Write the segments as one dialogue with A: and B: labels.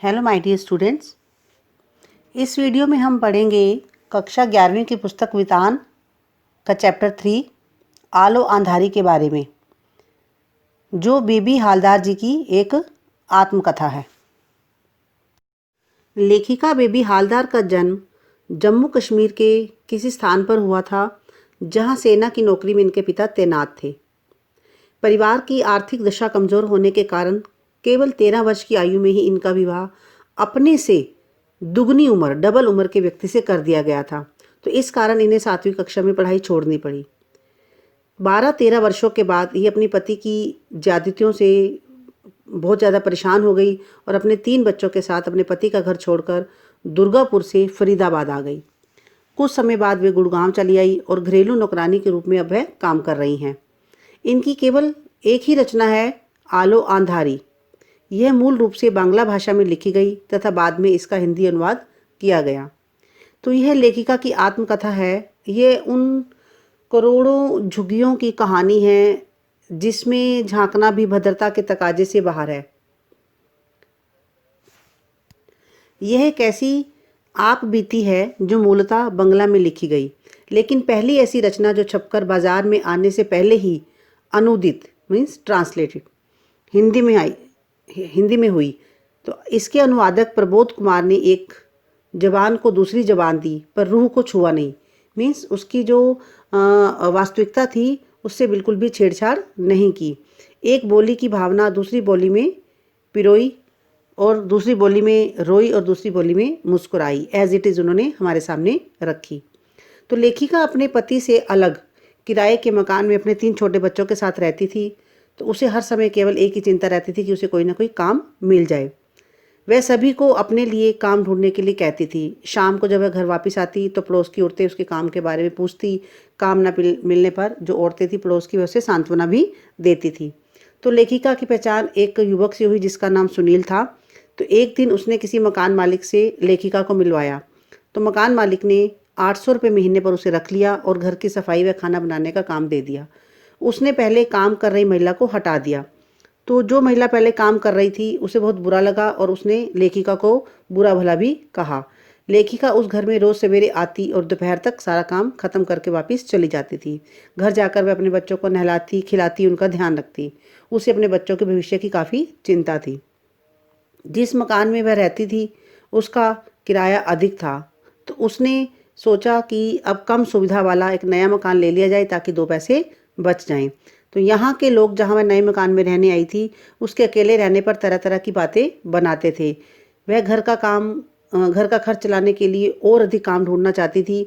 A: Hello my dear students. इस video में हम पढ़ेंगे कक्षा 11वीं की पुस्तक वितान का चैप्टर 3 आलो आंधारी के बारे में, जो बीबी हालदार जी की एक आत्मकथा है। लेखिका बेबी हालदार का जन्म जम्मू कश्मीर के किसी स्थान पर हुआ था जहां सेना की नौकरी में इनके पिता तैनात थे। परिवार की आर्थिक दशा कमज़ोर होने के कारण केवल 13 वर्ष की आयु में ही इनका विवाह अपने से दुगनी उम्र डबल उम्र के व्यक्ति से कर दिया गया था। तो इस कारण इन्हें 7वीं कक्षा में पढ़ाई छोड़नी पड़ी। 12-13 वर्षों के बाद ये अपनी पति की ज्यादतियों से बहुत ज़्यादा परेशान हो गई और अपने 3 बच्चों के साथ अपने पति का घर छोड़कर दुर्गापुर से फरीदाबाद आ गई। कुछ समय बाद वे गुड़गांव चली आई और घरेलू नौकरानी के रूप में अब वह काम कर रही हैं। इनकी केवल एक ही रचना है, आलो आंधारी। यह मूल रूप से बांग्ला भाषा में लिखी गई तथा बाद में इसका हिंदी अनुवाद किया गया। तो यह लेखिका की आत्मकथा है। यह उन करोड़ों झुग्गियों की कहानी है जिसमें झांकना भी भद्रता के तकाजे से बाहर है। यह एक ऐसी आप बीती है जो मूलतः बंगला में लिखी गई, लेकिन पहली ऐसी रचना जो छपकर बाजार में आने से पहले ही अनुदित मीन्स ट्रांसलेटेड हिंदी में हुई। तो इसके अनुवादक प्रबोध कुमार ने एक जबान को दूसरी जबान दी पर रूह को छुआ नहीं। मीन्स उसकी जो वास्तविकता थी उससे बिल्कुल भी छेड़छाड़ नहीं की। एक बोली की भावना दूसरी बोली में पिरोई और दूसरी बोली में रोई और दूसरी बोली में मुस्कुराई, एज इट इज़ उन्होंने हमारे सामने रखी। तो लेखिका अपने पति से अलग किराए के मकान में अपने 3 छोटे बच्चों के साथ रहती थी। तो उसे हर समय केवल एक ही चिंता रहती थी कि उसे कोई ना कोई काम मिल जाए। वह सभी को अपने लिए काम ढूंढने के लिए कहती थी। शाम को जब वह घर वापस आती तो पड़ोस की औरतें उसके काम के बारे में पूछती। काम न मिलने पर जो औरतें थी पड़ोस की, वह उसे सांत्वना भी देती थी। तो लेखिका की पहचान एक युवक से हुई जिसका नाम सुनील था। तो एक दिन उसने किसी मकान मालिक से लेखिका को मिलवाया। तो मकान मालिक ने 800 रुपये महीने पर उसे रख लिया और घर की सफाई व खाना बनाने का काम दे दिया। उसने पहले काम कर रही महिला को हटा दिया। तो जो महिला पहले काम कर रही थी उसे बहुत बुरा लगा और उसने लेखिका को बुरा भला भी कहा। लेखिका उस घर में रोज़ सवेरे आती और दोपहर तक सारा काम खत्म करके वापस चली जाती थी। घर जाकर वह अपने बच्चों को नहलाती खिलाती, उनका ध्यान रखती। उसे अपने बच्चों के भविष्य की काफ़ी चिंता थी। जिस मकान में वह रहती थी उसका किराया अधिक था। तो उसने सोचा कि अब कम सुविधा वाला एक नया मकान ले लिया जाए ताकि 2 पैसे बच जाएं। तो यहाँ के लोग जहाँ वह नए मकान में रहने आई थी उसके अकेले रहने पर तरह तरह की बातें बनाते थे। वह घर का खर्च चलाने के लिए और अधिक काम ढूंढना चाहती थी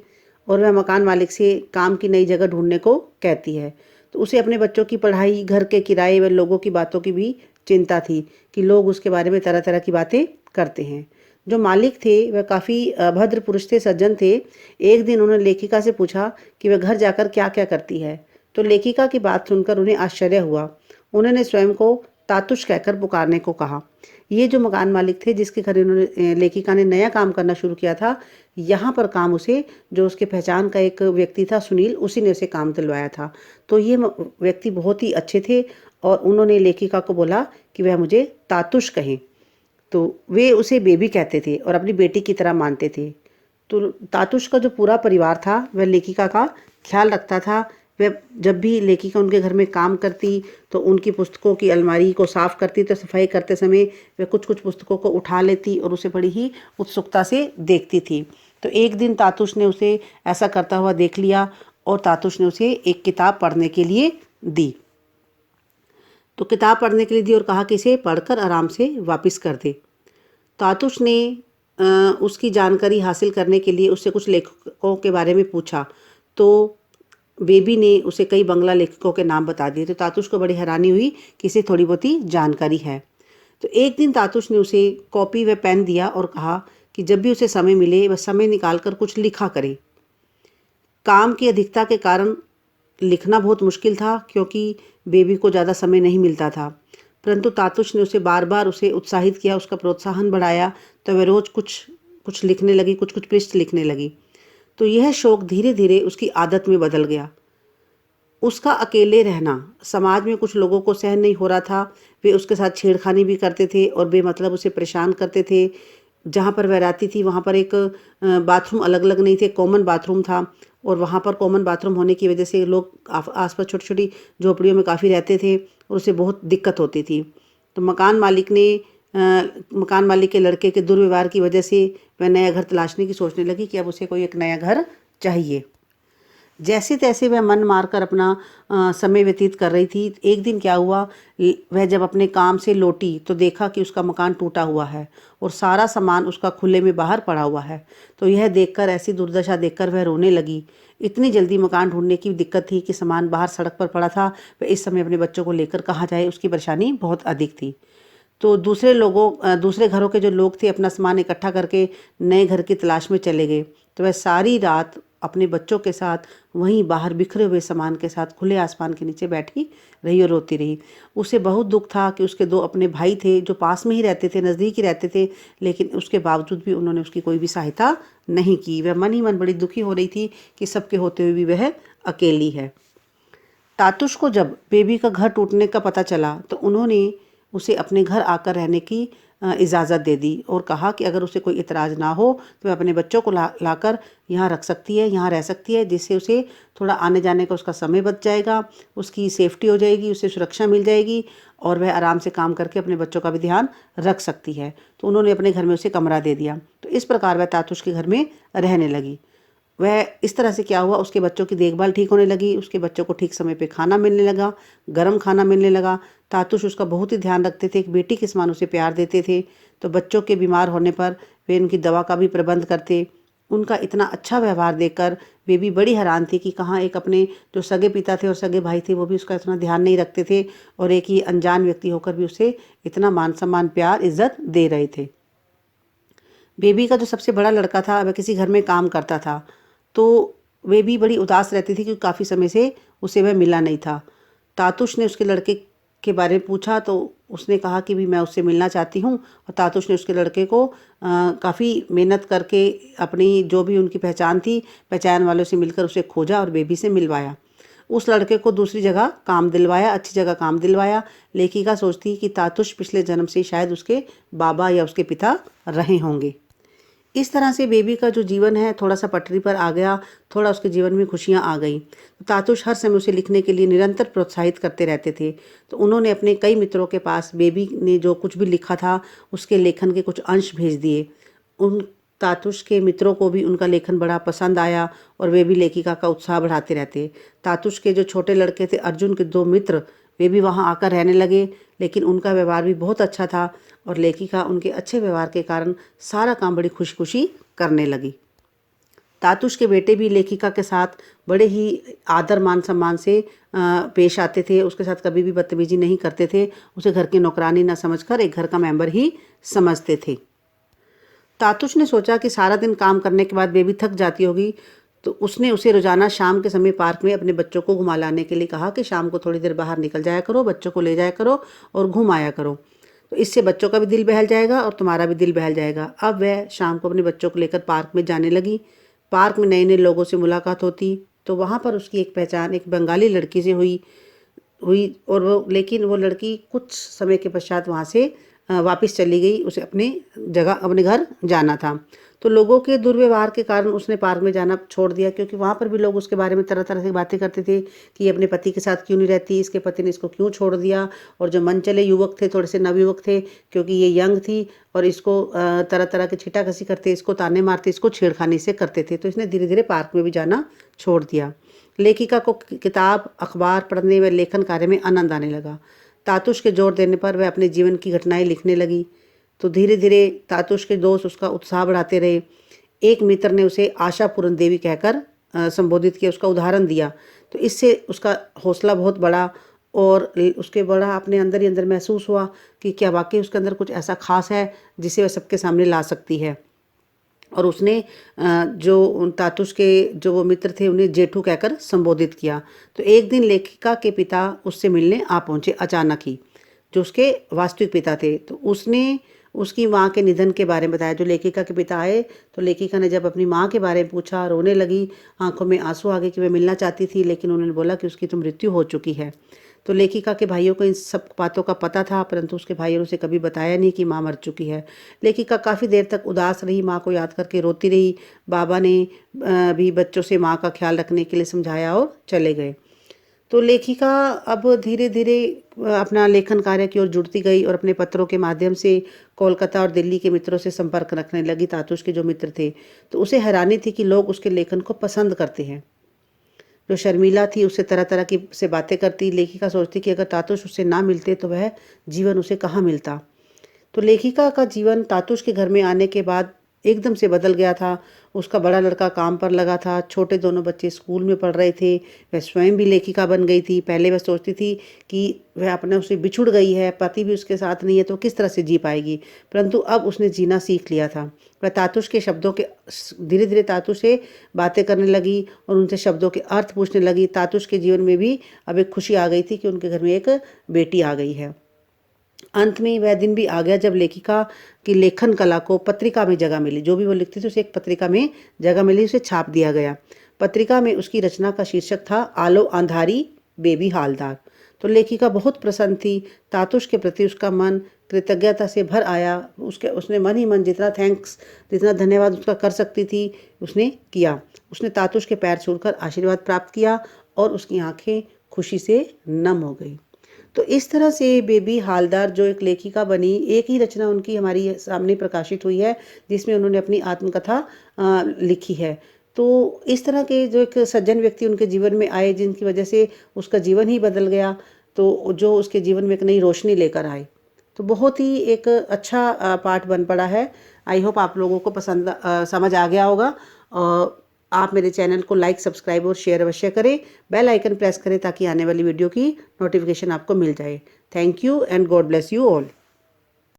A: और वह मकान मालिक से काम की नई जगह ढूंढने को कहती है। तो उसे अपने बच्चों की पढ़ाई, घर के किराए व लोगों की बातों की भी चिंता थी कि लोग उसके बारे में तरह तरह की बातें करते हैं। जो मालिक थे वह काफ़ी भद्र पुरुष थे, सज्जन थे। एक दिन उन्होंने लेखिका से पूछा कि वह घर जाकर क्या क्या करती है। तो लेखिका की बात सुनकर उन्हें आश्चर्य हुआ। उन्होंने स्वयं को तातुश कहकर पुकारने को कहा। ये जो मकान मालिक थे जिसके घर लेखिका ने नया काम करना शुरू किया था, यहाँ पर काम उसे जो उसके पहचान का एक व्यक्ति था सुनील, उसी ने उसे काम दिलवाया था। तो ये व्यक्ति बहुत ही अच्छे थे और उन्होंने लेखिका को बोला कि वह मुझे तातुश कहें। तो वे उसे बेबी कहते थे और अपनी बेटी की तरह मानते थे। तो तातुश का जो पूरा परिवार था वह लेखिका का ख्याल रखता था। वह जब भी लेखिका उनके घर में काम करती तो उनकी पुस्तकों की अलमारी को साफ़ करती तो सफाई करते समय वह कुछ कुछ पुस्तकों को उठा लेती और उसे बड़ी ही उत्सुकता से देखती थी। तो एक दिन तातुश ने उसे ऐसा करता हुआ देख लिया और तातुश ने उसे एक किताब पढ़ने के लिए दी। तो किताब पढ़ने के लिए दी और कहा कि इसे पढ़कर आराम से वापस कर दे। तातुश ने उसकी जानकारी हासिल करने के लिए उससे कुछ लेखकों के बारे में पूछा। तो बेबी ने उसे कई बंगला लेखकों के नाम बता दिए। तो तातुश को बड़ी हैरानी हुई कि इसे थोड़ी बहुत ही जानकारी है। तो एक दिन तातुश ने उसे कॉपी व पेन दिया और कहा कि जब भी उसे समय मिले वह समय निकालकर कुछ लिखा करे। काम की अधिकता के कारण लिखना बहुत मुश्किल था क्योंकि बेबी को ज़्यादा समय नहीं मिलता था, परंतु तातुश ने उसे बार बार उसे उत्साहित किया, उसका प्रोत्साहन बढ़ाया। तो वह रोज़ कुछ लिखने लगी, कुछ कुछ पृष्ठ लिखने लगी। तो यह शौक धीरे धीरे उसकी आदत में बदल गया। उसका अकेले रहना समाज में कुछ लोगों को सहन नहीं हो रहा था। वे उसके साथ छेड़खानी भी करते थे और बेमतलब उसे परेशान करते थे। जहाँ पर वह रहती थी वहाँ पर एक बाथरूम अलग-अलग नहीं थे, कॉमन बाथरूम था और वहाँ पर कॉमन बाथरूम होने की वजह से लोग आस-पास छोटी-छोटी झोपड़ियों में काफ़ी रहते थे और उसे बहुत दिक्कत होती थी। तो मकान मालिक के लड़के के दुर्व्यवहार की वजह से वह नया घर तलाशने की सोचने लगी कि अब उसे कोई एक नया घर चाहिए। जैसे तैसे वह मन मारकर अपना समय व्यतीत कर रही थी। एक दिन क्या हुआ, वह जब अपने काम से लौटी तो देखा कि उसका मकान टूटा हुआ है और सारा सामान उसका खुले में बाहर पड़ा हुआ है। तो यह देखकर, ऐसी दुर्दशा देखकर वह रोने लगी। इतनी जल्दी मकान ढूंढने की दिक्कत थी कि सामान बाहर सड़क पर पड़ा था। वह इस समय अपने बच्चों को लेकर कहाँ जाए, उसकी परेशानी बहुत अधिक थी। तो दूसरे घरों के जो लोग थे अपना सामान इकट्ठा करके नए घर की तलाश में चले गए। तो वह सारी रात अपने बच्चों के साथ वहीं बाहर बिखरे हुए सामान के साथ खुले आसमान के नीचे बैठी रही और रोती रही। उसे बहुत दुख था कि उसके 2 अपने भाई थे जो पास में ही रहते थे, नज़दीक ही रहते थे, लेकिन उसके बावजूद भी उन्होंने उसकी कोई भी सहायता नहीं की। वह मन ही मन बड़ी दुखी हो रही थी कि सबके होते हुए भी वह अकेली है। तातुश को जब बेबी का घर टूटने का पता चला तो उन्होंने उसे अपने घर आकर रहने की इजाज़त दे दी और कहा कि अगर उसे कोई इतराज़ ना हो तो वह अपने बच्चों को लाकर यहाँ रख सकती है, यहाँ रह सकती है, जिससे उसे थोड़ा आने जाने का उसका समय बच जाएगा, उसकी सेफ्टी हो जाएगी, उसे सुरक्षा मिल जाएगी और वह आराम से काम करके अपने बच्चों का भी ध्यान रख सकती है। तो उन्होंने अपने घर में उसे कमरा दे दिया। तो इस प्रकार वह तातुश के घर में रहने लगी। वह इस तरह से क्या हुआ, उसके बच्चों की देखभाल ठीक होने लगी, उसके बच्चों को ठीक समय पे खाना मिलने लगा, गर्म खाना मिलने लगा। तातुश उसका बहुत ही ध्यान रखते थे, एक बेटी के समान उसे प्यार देते थे। तो बच्चों के बीमार होने पर वे उनकी दवा का भी प्रबंध करते। उनका इतना अच्छा व्यवहार देखकर वे भी बड़ी हैरान थी कि कहाँ एक अपने जो सगे पिता थे और सगे भाई थे वो भी उसका इतना ध्यान नहीं रखते थे और एक ही अनजान व्यक्ति होकर भी उसे इतना मान सम्मान, प्यार, इज्जत दे रहे थे। बेबी का जो सबसे बड़ा लड़का था वह किसी घर में काम करता था। तो वे भी बड़ी उदास रहती थी क्योंकि काफ़ी समय से उसे वह मिला नहीं था। तातुश ने उसके लड़के के बारे में पूछा तो उसने कहा कि भी मैं उससे मिलना चाहती हूँ और तातुश ने उसके लड़के को काफ़ी मेहनत करके अपनी जो भी उनकी पहचान थी, पहचान वालों से मिलकर उसे खोजा और बेबी से मिलवाया। उस लड़के को दूसरी जगह काम दिलवाया, अच्छी जगह काम दिलवाया। लेखिका सोचती कि तातुश पिछले जन्म से शायद उसके बाबा या उसके पिता रहे होंगे। इस तरह से बेबी का जो जीवन है थोड़ा सा पटरी पर आ गया, थोड़ा उसके जीवन में खुशियाँ आ गई। तो तातुश हर समय उसे लिखने के लिए निरंतर प्रोत्साहित करते रहते थे। तो उन्होंने अपने कई मित्रों के पास बेबी ने जो कुछ भी लिखा था उसके लेखन के कुछ अंश भेज दिए। उन तातुश के मित्रों को भी उनका लेखन बड़ा पसंद आया और वे भी लेखिका का उत्साह बढ़ाते रहते। तातुश के जो छोटे लड़के थे अर्जुन के 2 मित्र, वे भी वहाँ आकर रहने लगे, लेकिन उनका व्यवहार भी बहुत अच्छा था और लेखिका उनके अच्छे व्यवहार के कारण सारा काम बड़ी खुशी खुशी करने लगी। तातुश के बेटे भी लेखिका के साथ बड़े ही आदर मान सम्मान से पेश आते थे, उसके साथ कभी भी बदतमीजी नहीं करते थे, उसे घर की नौकरानी न समझकर एक घर का मेंबर ही समझते थे। तातुश ने सोचा कि सारा दिन काम करने के बाद बेबी थक जाती होगी, तो उसने उसे रोज़ाना शाम के समय पार्क में अपने बच्चों को घुमा लाने के लिए कहा कि शाम को थोड़ी देर बाहर निकल जाया करो, बच्चों को ले जाया करो और घुमाया करो। तो इससे बच्चों का भी दिल बहल जाएगा और तुम्हारा भी दिल बहल जाएगा। अब वह शाम को अपने बच्चों को लेकर पार्क में जाने लगी। पार्क में नए नए लोगों से मुलाकात होती तो वहाँ पर उसकी एक पहचान एक बंगाली लड़की से हुई हुई और वो लड़की कुछ समय के पश्चात वहाँ से वापस चली गई। उसे अपने घर जाना था। तो लोगों के दुर्व्यवहार के कारण उसने पार्क में जाना छोड़ दिया, क्योंकि वहाँ पर भी लोग उसके बारे में तरह तरह से बातें करते थे कि ये अपने पति के साथ क्यों नहीं रहती, इसके पति ने इसको क्यों छोड़ दिया। और जो मनचले युवक थे, थोड़े से नवयुवक थे, क्योंकि ये यंग थी और इसको तरह तरह के छीटाकसी करते, इसको ताने मारते, इसको छेड़खानी से करते थे। तो इसने धीरे धीरे पार्क में भी जाना छोड़ दिया। लेखिका को किताब, अखबार पढ़ने व लेखन कार्य में आनंद आने लगा। तातुश के जोर देने पर वह अपने जीवन की घटनाएं लिखने लगी। तो धीरे धीरे तातुश के दोस्त उसका उत्साह बढ़ाते रहे। एक मित्र ने उसे आशा पूर्ण देवी कहकर संबोधित किया, उसका उदाहरण दिया। तो इससे उसका हौसला बहुत बढ़ा और उसके बड़ा अपने अंदर ही अंदर महसूस हुआ कि क्या वाकई उसके अंदर कुछ ऐसा खास है जिसे वह सबके सामने ला सकती है। और उसने जो तातुश के जो वो मित्र थे उन्हें जेठू कहकर संबोधित किया। तो एक दिन लेखिका के पिता उससे मिलने आ पहुँचे अचानक ही, जो उसके वास्तविक पिता थे। तो उसने उसकी माँ के निधन के बारे में बताया। जो लेखिका के पिता आए तो लेखिका ने जब अपनी माँ के बारे में पूछा, रोने लगी, आंखों में आंसू आ गए कि मैं मिलना चाहती थी, लेकिन उन्होंने बोला कि उसकी तो मृत्यु हो चुकी है। तो लेखिका के भाइयों को इन सब बातों का पता था, परंतु उसके भाइयों ने उसे कभी बताया नहीं कि माँ मर चुकी है। लेखिका काफ़ी देर तक उदास रही, माँ को याद करके रोती रही। बाबा ने भी बच्चों से माँ का ख्याल रखने के लिए समझाया और चले गए। तो लेखिका अब धीरे धीरे अपना लेखन कार्य की ओर जुड़ती गई और अपने पत्रों के माध्यम से कोलकाता और दिल्ली के मित्रों से संपर्क रखने लगी, तातुश के जो मित्र थे। तो उसे हैरानी थी कि लोग उसके लेखन को पसंद करते हैं। जो शर्मिला थी उससे तरह तरह की से बातें करती। लेखिका सोचती कि अगर तातुश उससे ना मिलते तो वह जीवन उसे कहाँ मिलता। तो लेखिका का जीवन तातुश के घर में आने के बाद एकदम से बदल गया था। उसका बड़ा लड़का काम पर लगा था, छोटे दोनों बच्चे स्कूल में पढ़ रहे थे। वह स्वयं भी लेखिका बन गई थी। पहले वह सोचती थी कि वह अपने उससे बिछुड़ गई है, पति भी उसके साथ नहीं है, तो किस तरह से जी पाएगी, परंतु अब उसने जीना सीख लिया था। वह तातुश के शब्दों के धीरे धीरे तातुश से बातें करने लगी और उनसे शब्दों के अर्थ पूछने लगी। तातुश के जीवन में भी अब एक खुशी आ गई थी कि उनके घर में एक बेटी आ गई है। अंत में वह दिन भी आ गया जब लेखिका की लेखन कला को पत्रिका में जगह मिली। जो भी वो लिखती थी उसे एक पत्रिका में जगह मिली, उसे छाप दिया गया। पत्रिका में उसकी रचना का शीर्षक था आलो अंधारी बेबी हालदार। तो लेखिका बहुत प्रसन्न थी। तातुश के प्रति उसका मन कृतज्ञता से भर आया। उसने मन ही मन जितना धन्यवाद उसका कर सकती थी उसने किया। उसने तातुश के पैर छूकर आशीर्वाद प्राप्त किया और उसकी आंखें खुशी से नम हो गई। तो इस तरह से बेबी हालदार जो एक लेखिका बनी, एक ही रचना उनकी हमारी सामने प्रकाशित हुई है जिसमें उन्होंने अपनी आत्मकथा लिखी है। तो इस तरह के जो एक सज्जन व्यक्ति उनके जीवन में आए जिनकी वजह से उसका जीवन ही बदल गया, तो जो उसके जीवन में एक नई रोशनी लेकर आए। तो बहुत ही एक अच्छा पाठ बन पड़ा है। आई होप आप लोगों को समझ आ गया होगा। आप मेरे चैनल को लाइक, सब्सक्राइब और शेयर अवश्य करें। बेल आइकन प्रेस करें ताकि आने वाली वीडियो की नोटिफिकेशन आपको मिल जाए। Thank you and God bless you all.